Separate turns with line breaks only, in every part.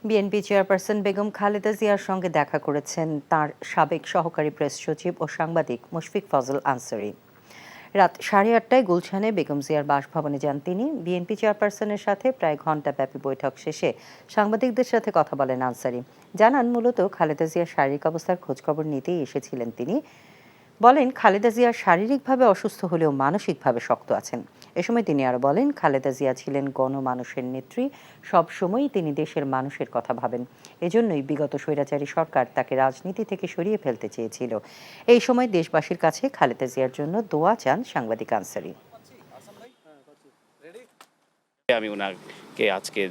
BNP chairperson Begum Khaleda জিয়ার সঙ্গে দেখা করেছেন তার সাবেক সহকারী প্রেস সচিব ও সাংবাদিক মুশফিক ফজল আনসারী। রাত 8:30টায় গুলশানে বেগম জিয়ার বাসভবনে যান তিনি। বিএনপি চেয়ারপারসনের সাথে প্রায় ঘণ্টাব্যাপী বৈঠক শেষে সাংবাদিকদের সাথে কথা বলেন আনসারী। জানান, মূলত খালেদা জিয়ার শারীরিক অবস্থার খোঁজখবর নিতেই এসেছিলেন তিনি। বলেন, খালেদা জিয়া শারীরিকভাবে অসুস্থ হলেও মানসিকভাবে শক্ত আছেন। এ সময় তিনি আরো বলেন, খালেদা জিয়া ছিলেন গণমানুষের নেত্রী, সব সময়ই তিনি দেশের মানুষের কথা ভাবেন। এজন্যই বিগত স্বৈরাচারী সরকার তাকে রাজনীতি থেকে সরিয়ে ফেলতে চেয়েছিল। এই সময় দেশবাসীর কাছে খালেদা জিয়ার জন্য দোয়া চান সাংবাদিক আনসারী।
আমি ওনাকে আজকে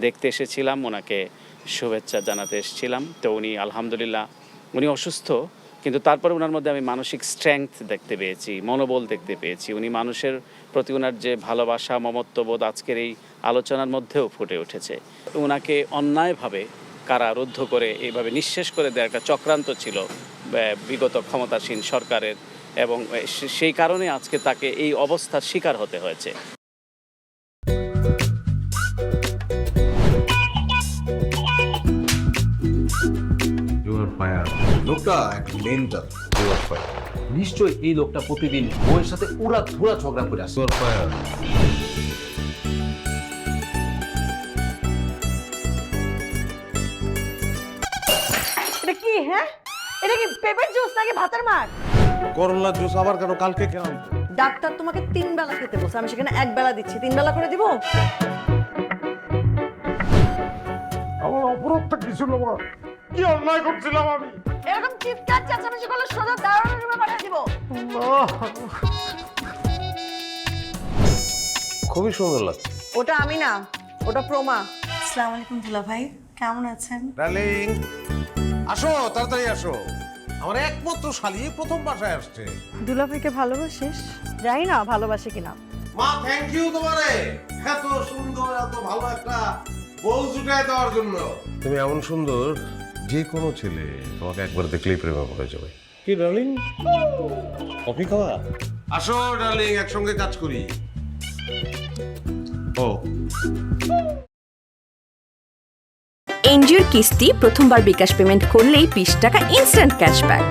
দেখতে এসেছিলাম, ওনাকে শুভেচ্ছা জানাতে এসেছিলাম। তো উনি আলহামদুলিল্লাহ, উনি অসুস্থ, কিন্তু তারপরে ওনার মধ্যে আমি মানসিক স্ট্রেংথ দেখতে পেয়েছি, মনোবল দেখতে পেয়েছি। উনি মানুষের প্রতি ওনার যে ভালোবাসা, মমত্ববোধ আজকের এই আলোচনার মধ্যেও ফুটে উঠেছে। ওনাকে অন্যায়ভাবে কারারুদ্ধ করে এইভাবে নিঃশেষ করে দেওয়ার একটা চক্রান্ত ছিল বিগত ক্ষমতাসীন সরকারের, এবং সেই কারণে আজকে তাকে এই অবস্থার শিকার হতে হয়েছে।
লোকটা একটা মেন্টাল।
নিশ্চয়ই এই লোকটা প্রতিদিন বউয়ের সাথে উড়া ধুরা ঝগড়া করে আসে।
এটা কি? হ্যাঁ, এটা কি পেঁপের জুস নাকি ভাতের মার?
করলা জুস আবার কেন? কালকে খেলাম।
ডাক্তার তোমাকে 3 বেলা খেতে বলছে, আমি সেখানে 1 বেলা দিচ্ছি। 3 বেলা করে দিব?
আমার অপরাধটা কি ছিল? কি অন্যায় করছিলাম আমি?
এরকম চিৎকার চেঁচামেচি করলে সোজা দারোয়ানের রুমে পাঠিয়ে দিব।
খুবই সুন্দর লাগছে।
ওটা আমি না, ওটা প্রমা।
আসসালামু আলাইকুম দুলা ভাই, কেমন আছেন?
ডার্লিং, আসো, তাড়াতাড়ি আসো। আমার একমাত্র শালি প্রথম বাসায় আসছে।
দুলা ভাইকে ভালোবাসিস? জানি না ভালোবাসে কিনা।
মা, থ্যাংক ইউ তোমারে এত সুন্দর, এত ভালো একটা বউ জুটায় দেওয়ার জন্য। তুমি এমন সুন্দর, যে কোনো ছেলে তোমাকে একবার দেখলেই প্রেমে পড়ে যাবে। কি ডার্লিং, কফি খাওয়া? আসো ডার্লিং, একসঙ্গে কাজ করি। ও
এনজিওর কিস্তি প্রথমবার বিকাশ পেমেন্ট করলেই 20 টাকা ইনস্ট্যান্ট ক্যাশব্যাক।